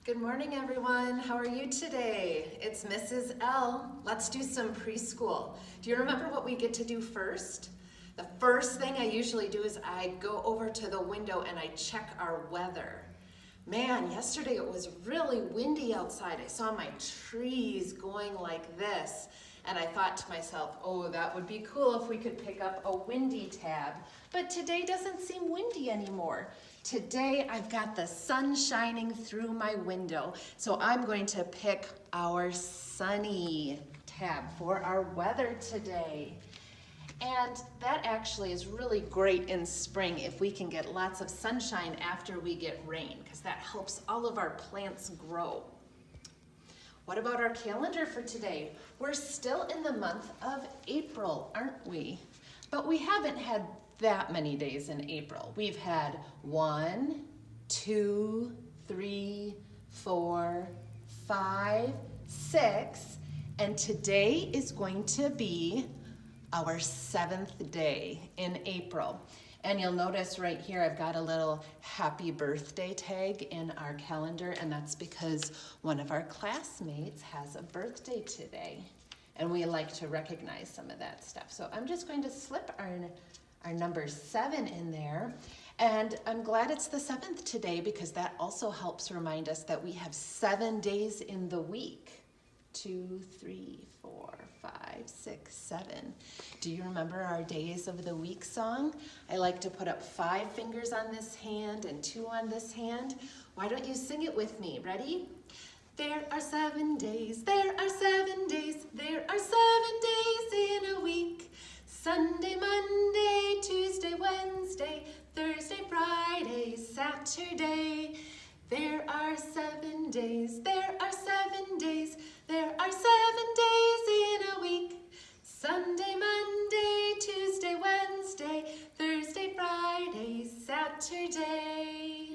Good morning, everyone. How are you today? It's Mrs. L. Let's do some preschool. Do you remember what we get to do first? The first thing I usually do is I go over to the window and I check our weather. Man, yesterday it was really windy outside. I saw my trees going like this, and I thought to myself, oh, that would be cool if we could pick up a windy tab. But today doesn't seem windy anymore. Today I've got the sun shining through my window, so I'm going to pick our sunny tab for our weather today. And that actually is really great in spring if we can get lots of sunshine after we get rain, because that helps all of our plants grow. What about our calendar for today? We're still in the month of April, aren't we? But we haven't had that many days in April. We've had 1, 2, 3, 4, 5, 6, and today is going to be our 7th day in April. And you'll notice right here I've got a little happy birthday tag in our calendar, and that's because one of our classmates has a birthday today. And we like to recognize some of that stuff. So I'm just going to slip our number 7 in there. And I'm glad it's the 7th today because that also helps remind us that we have 7 days in the week. 2, 3, 4, 5, 6, 7. Do you remember our days of the week song? I like to put up 5 fingers on this hand and 2 on this hand. Why don't you sing it with me? Ready? There are 7 days, there are 7 days, there are 7 days in a week. Sunday, Monday, Tuesday, Wednesday, Thursday, Friday, Saturday. There are 7 days, there are 7 days, there are 7 days in a week. Sunday, Monday, Tuesday, Wednesday, Thursday, Friday, Saturday.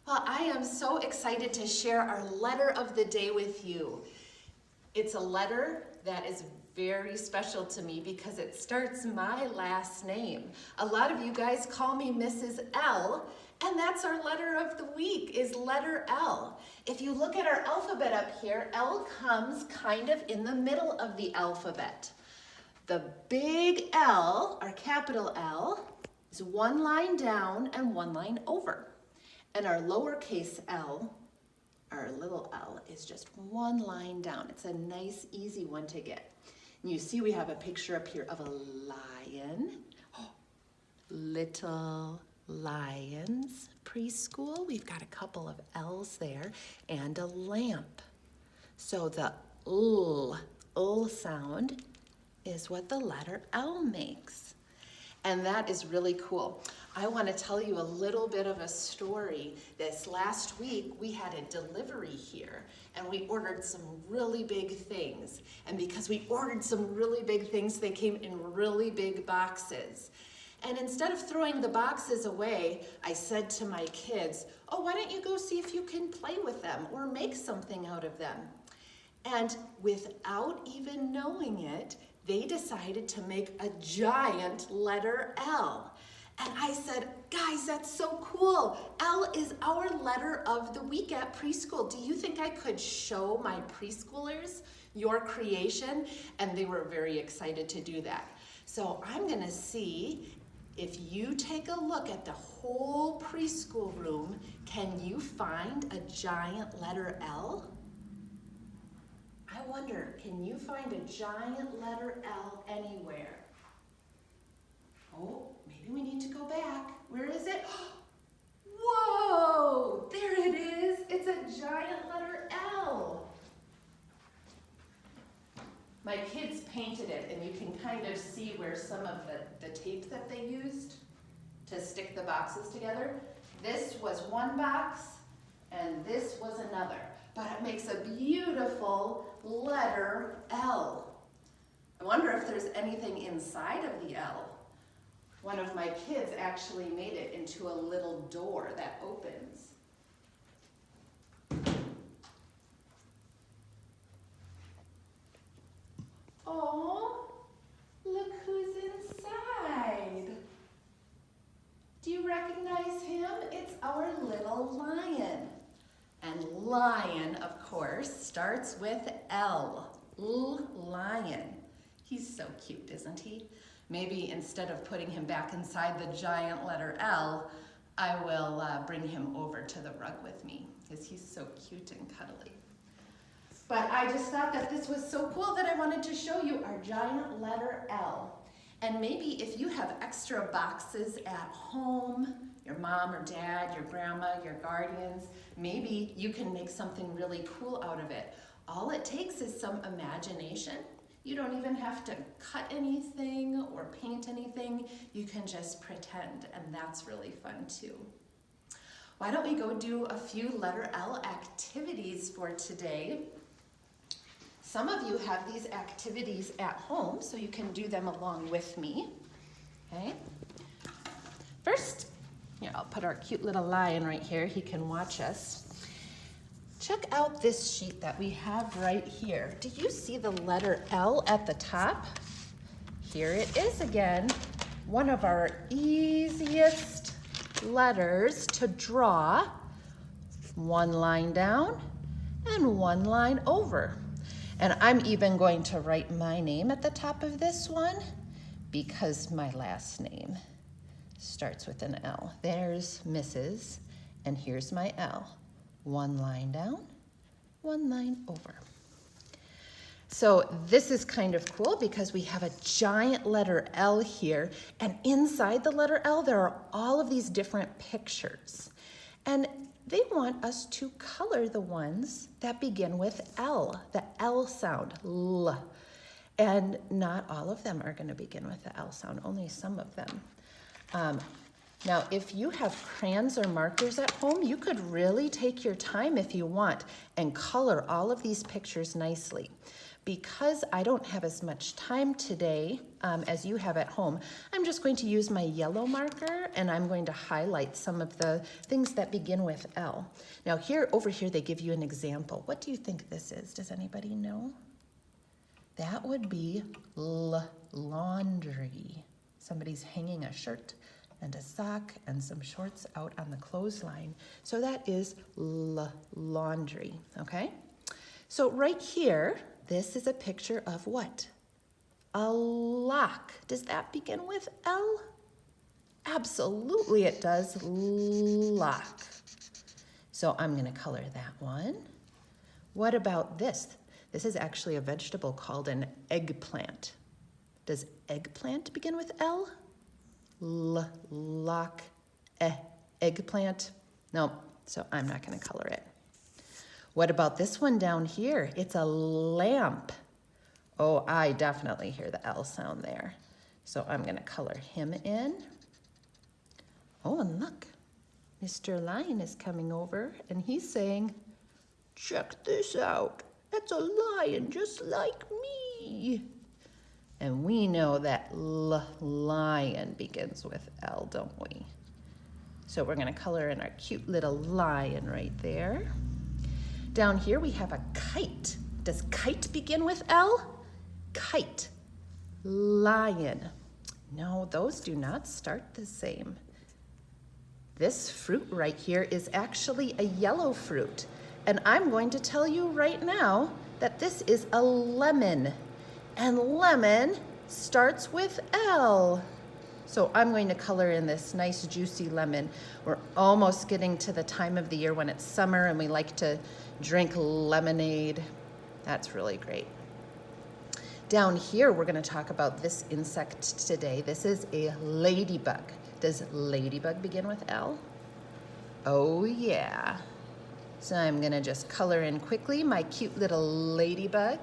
Well, I am so excited to share our letter of the day with you. It's a letter that is very special to me because it starts my last name. A lot of you guys call me Mrs. L, and that's our letter of the week, is letter L. If you look at our alphabet up here, L comes kind of in the middle of the alphabet. The big L, our capital L, is 1 line down and 1 line over. And our lowercase l, our little l, is just 1 line down. It's a nice, easy one to get. And you see we have a picture up here of a lion. Little Lions Preschool. We've got a couple of L's there and a lamp. So the l sound is what the letter L makes. And that is really cool. I want to tell you a little bit of a story. This last week, we had a delivery here, and we ordered some really big things. And because we ordered some really big things, they came in really big boxes. And instead of throwing the boxes away, I said to my kids, oh, why don't you go see if you can play with them or make something out of them? And without even knowing it, they decided to make a giant letter L. And I said, guys, that's so cool. L is our letter of the week at preschool. Do you think I could show my preschoolers your creation? And they were very excited to do that. So I'm gonna see if you take a look at the whole preschool room, can you find a giant letter L? I wonder, can you find a giant letter L anywhere? Oh, maybe we need to go back. Where is it? Whoa, there it is. It's a giant letter L. My kids painted it, and you can kind of see where some of the tape that they used to stick the boxes together. This was one box, and this was another. But it makes a beautiful letter L. I wonder if there's anything inside of the L. One of my kids actually made it into a little door that opens. Oh, look who's inside. Do you recognize him? It's our little lion. And lion, of course, starts with L. Lion. He's so cute, isn't he? Maybe instead of putting him back inside the giant letter L, I will bring him over to the rug with me because he's so cute and cuddly. But I just thought that this was so cool that I wanted to show you our giant letter L. And maybe if you have extra boxes at home, your mom or dad, your grandma, your guardians, maybe you can make something really cool out of it. All it takes is some imagination. You don't even have to cut anything or paint anything. You can just pretend, and that's really fun too. Why don't we go do a few letter L activities for today? Some of you have these activities at home, so you can do them along with me, okay? First, here, I'll put our cute little lion right here. He can watch us. Check out this sheet that we have right here. Do you see the letter L at the top? Here it is again. One of our easiest letters to draw. One line down and one line over. And I'm even going to write my name at the top of this one because my last name starts with an L. There's Mrs. and here's my L. One line down, one line over. So this is kind of cool because we have a giant letter L here, and inside the letter L there are all of these different pictures. And they want us to color the ones that begin with L, the L sound, L. And not all of them are going to begin with the L sound, only some of them. Now, if you have crayons or markers at home, you could really take your time if you want and color all of these pictures nicely. Because I don't have as much time today as you have at home, I'm just going to use my yellow marker and I'm going to highlight some of the things that begin with L. Now over here, they give you an example. What do you think this is? Does anybody know? That would be laundry. Somebody's hanging a shirt and a sock and some shorts out on the clothesline. So that is laundry, okay? So right here, this is a picture of what? A lock. Does that begin with L? Absolutely it does, lock. So I'm gonna color that one. What about this? This is actually a vegetable called an eggplant. Does eggplant begin with L? Lock, eggplant. No, so I'm not gonna color it. What about this one down here? It's a lamp. Oh, I definitely hear the L sound there. So I'm gonna color him in. Oh, and look, Mr. Lion is coming over and he's saying, check this out. That's a lion just like me. And we know that lion begins with L, don't we? So we're gonna color in our cute little lion right there. Down here we have a kite. Does kite begin with L? Kite, lion. No, those do not start the same. This fruit right here is actually a yellow fruit. And I'm going to tell you right now that this is a lemon. And lemon starts with L. So I'm going to color in this nice juicy lemon. We're almost getting to the time of the year when it's summer and we like to drink lemonade. That's really great. Down here, we're going to talk about this insect today. This is a ladybug. Does ladybug begin with L? Oh yeah. So I'm going to just color in quickly my cute little ladybug.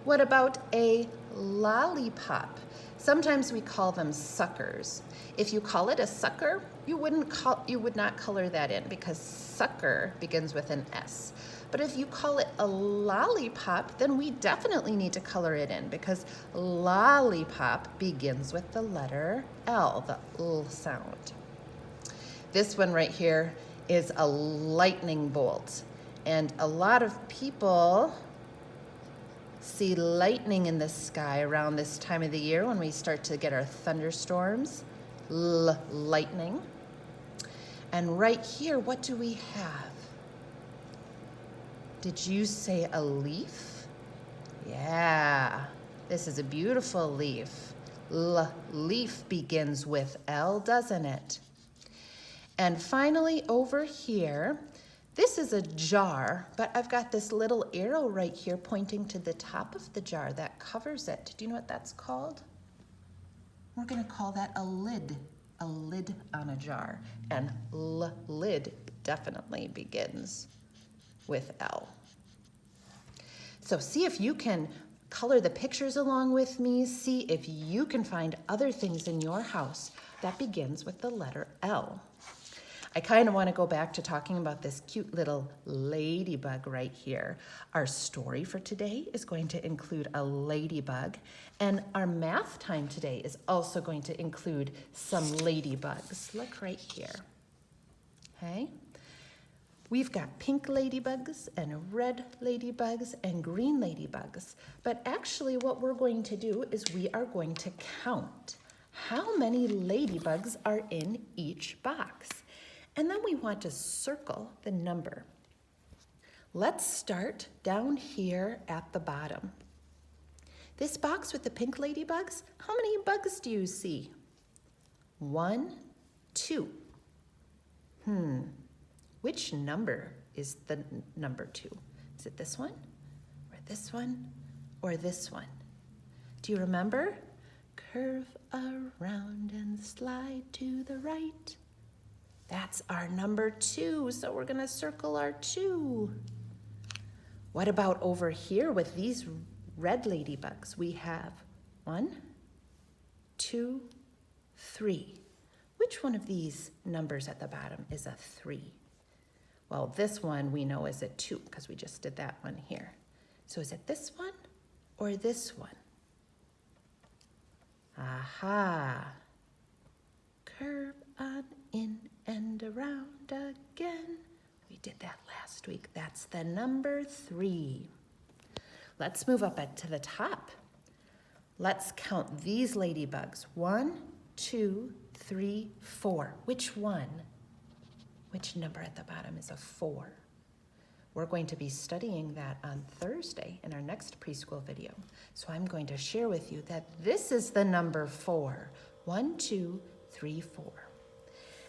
What about a lollipop? Sometimes we call them suckers. If you call it a sucker, you would not color that in because sucker begins with an S. But if you call it a lollipop, then we definitely need to color it in because lollipop begins with the letter L, the L sound. This one right here is a lightning bolt. And a lot of people see lightning in the sky around this time of the year when we start to get our thunderstorms, lightning. And right here, what do we have? Did you say a leaf? Yeah, this is a beautiful leaf. Leaf begins with L, doesn't it? And finally over here, this is a jar, but I've got this little arrow right here pointing to the top of the jar that covers it. Do you know what that's called? We're gonna call that a lid on a jar. And lid definitely begins with L. So see if you can color the pictures along with me. See if you can find other things in your house that begins with the letter L. I kind of want to go back to talking about this cute little ladybug right here. Our story for today is going to include a ladybug, and our math time today is also going to include some ladybugs. Look right here. Okay? We've got pink ladybugs and red ladybugs and green ladybugs. But actually what we're going to do is we are going to count how many ladybugs are in each box. And then we want to circle the number. Let's start down here at the bottom. This box with the pink ladybugs, how many bugs do you see? 1, 2. Which number is the number 2? Is it this one, or this one, or this one? Do you remember? Curve around and slide to the right. That's our number 2, so we're gonna circle our 2. What about over here with these red ladybugs? We have 1, 2, 3. Which one of these numbers at the bottom is a 3? Well, this one we know is a 2 because we just did that one here. So is it this one or this one? Aha. Curve on in and around again. We did that last week. That's the number 3. Let's move up to the top. Let's count these ladybugs. 1, 2, 3, 4. Which one? Which number at the bottom is a 4? We're going to be studying that on Thursday in our next preschool video. So I'm going to share with you that this is the number 4. 1, 2, 3, 4.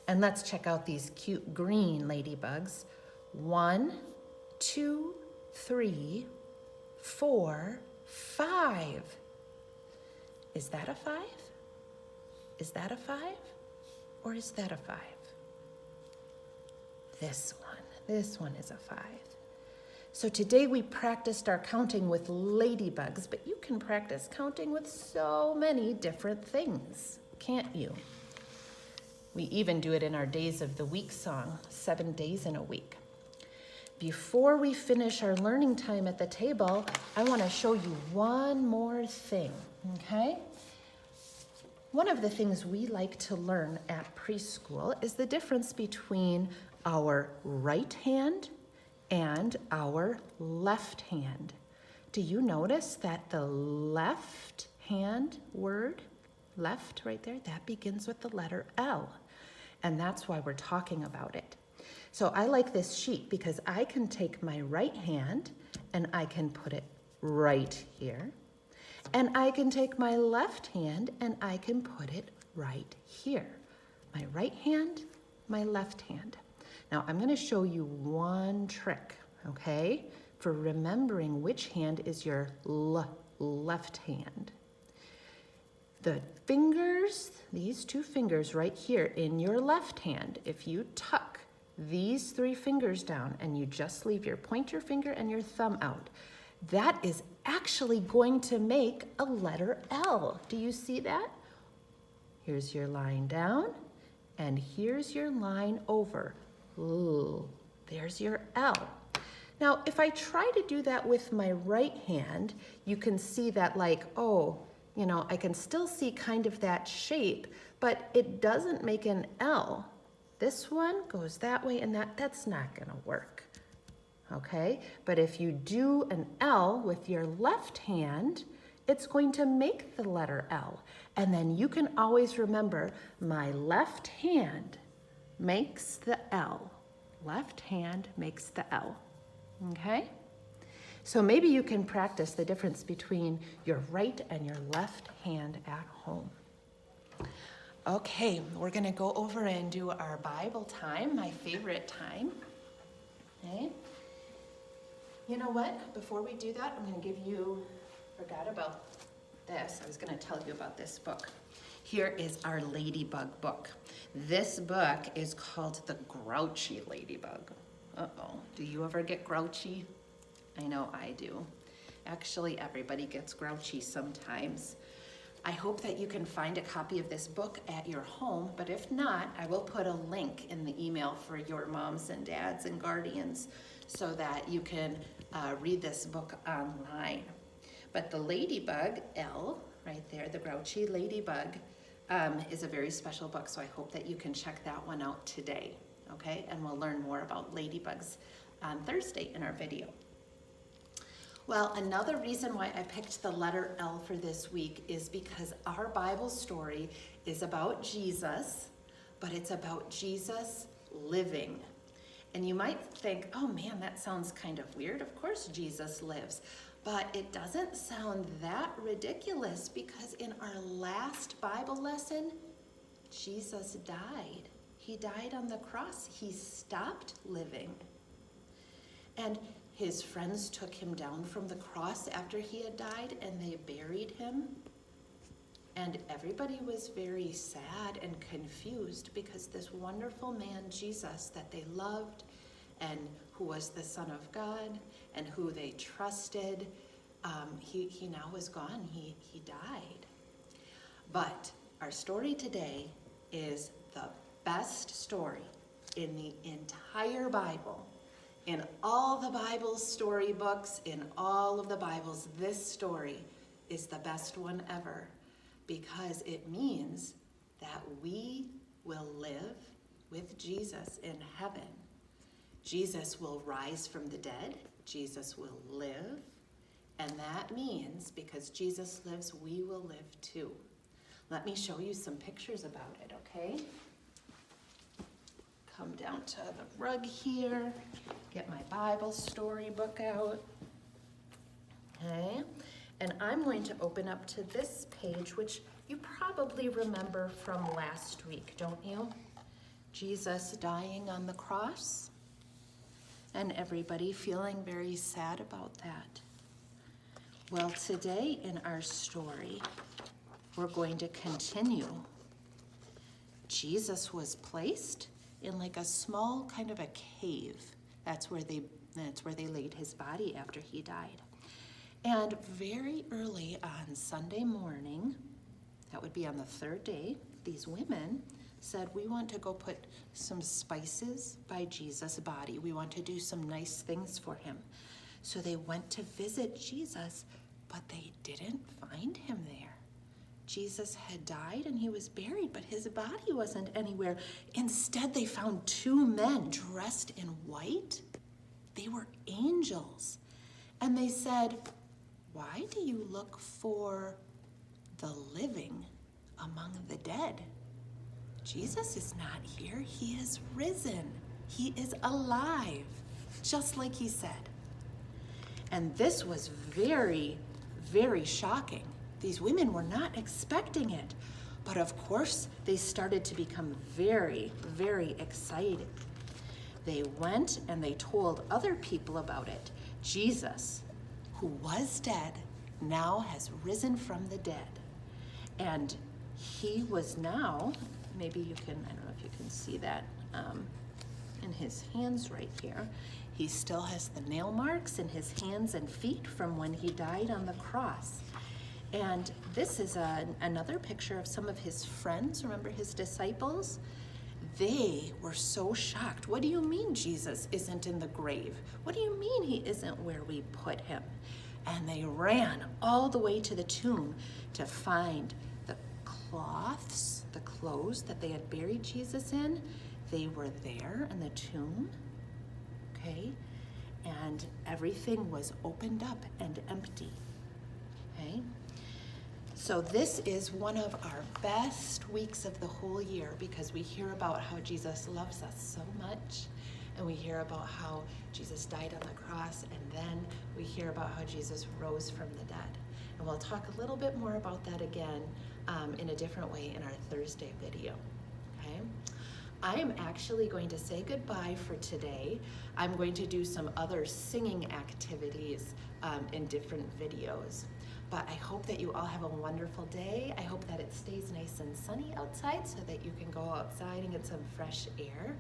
And let's check out these cute green ladybugs. 1, 2, 3, 4, 5. Is that a 5? Is that a 5? Or is that a 5? This one is a 5. So today we practiced our counting with ladybugs, but you can practice counting with so many different things, can't you? We even do it in our Days of the Week song, 7 days in a week. Before we finish our learning time at the table, I want to show you one more thing, okay? One of the things we like to learn at preschool is the difference between our right hand and our left hand. Do you notice that the left hand word, left right there, that begins with the letter L? And that's why we're talking about it. So I like this sheet because I can take my right hand and I can put it right here. And I can take my left hand and I can put it right here. My right hand, my left hand. Now I'm going to show you one trick, okay, for remembering which hand is your left hand. The fingers, these 2 fingers right here in your left hand, if you tuck these 3 fingers down and you just leave your pointer finger and your thumb out, that is actually going to make a letter L. Do you see that? Here's your line down and here's your line over. Ooh, there's your L. Now, if I try to do that with my right hand, you can see that like, oh, you know, I can still see kind of that shape, but it doesn't make an L. This one goes that way and that's not gonna work, okay? But if you do an L with your left hand, it's going to make the letter L. And then you can always remember my left hand makes the L. Left hand makes the L, okay? So maybe you can practice the difference between your right and your left hand at home. Okay, we're gonna go over and do our Bible time, my favorite time. Okay. You know what? Before we do that, I'm gonna give you, forgot about this. I was gonna tell you about this book. Here is our Ladybug book. This book is called The Grouchy Ladybug. Uh-oh, do you ever get grouchy? I know I do. Actually, everybody gets grouchy sometimes. I hope that you can find a copy of this book at your home, but if not, I will put a link in the email for your moms and dads and guardians so that you can read this book online. But the Ladybug, L, right there, the Grouchy Ladybug, is a very special book, so I hope that you can check that one out today, okay? And we'll learn more about ladybugs on Thursday in our video. Well, another reason why I picked the letter L for this week is because our Bible story is about Jesus, but it's about Jesus living. And you might think, oh man, that sounds kind of weird. Of course Jesus lives. But it doesn't sound that ridiculous because in our last Bible lesson, Jesus died. He died on the cross. He stopped living. And his friends took him down from the cross after he had died and they buried him. And everybody was very sad and confused because this wonderful man, Jesus, that they loved and who was the Son of God and who they trusted, he now was gone. He died. But our story today is the best story in the entire Bible. In all the Bible storybooks, in all of the Bibles, this story is the best one ever because it means that we will live with Jesus in heaven. Jesus will rise from the dead. Jesus will live. And that means because Jesus lives, we will live too. Let me show you some pictures about it, okay? Come down to the rug here, get my Bible storybook out, okay? And I'm going to open up to this page, which you probably remember from last week, don't you? Jesus dying on the cross, and everybody feeling very sad about that. Well, today in our story, we're going to continue. Jesus was placed in like a small kind of a cave. That's where they laid his body after he died. And very early on Sunday morning, that would be on the third day, these women said, we want to go put some spices by Jesus' body. We want to do some nice things for him. So they went to visit Jesus, but they didn't find him there. Jesus had died and he was buried, but his body wasn't anywhere. Instead, they found two men dressed in white. They were angels. And they said, why do you look for the living among the dead? Jesus is not here. He is risen. He is alive, just like he said. And this was very, very shocking. These women were not expecting it. But of course, they started to become very, very excited. They went and they told other people about it. Jesus, who was dead, now has risen from the dead. And he was now, maybe you can, I don't know if you can see that in his hands right here. He still has the nail marks in his hands and feet from when he died on the cross. And this is another picture of some of his friends. Remember his disciples? They were so shocked. What do you mean Jesus isn't in the grave? What do you mean he isn't where we put him? And they ran all the way to the tomb to find the cloths, the clothes that they had buried Jesus in. They were there in the tomb, okay? And everything was opened up and empty, okay? So this is one of our best weeks of the whole year because we hear about how Jesus loves us so much and we hear about how Jesus died on the cross, and then we hear about how Jesus rose from the dead. And we'll talk a little bit more about that again in a different way in our Thursday video, okay? I am actually going to say goodbye for today. I'm going to do some other singing activities in different videos. But I hope that you all have a wonderful day. I hope that it stays nice and sunny outside so that you can go outside and get some fresh air.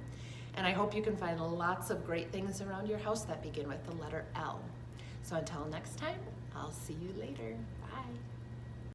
And I hope you can find lots of great things around your house that begin with the letter L. So until next time, I'll see you later. Bye.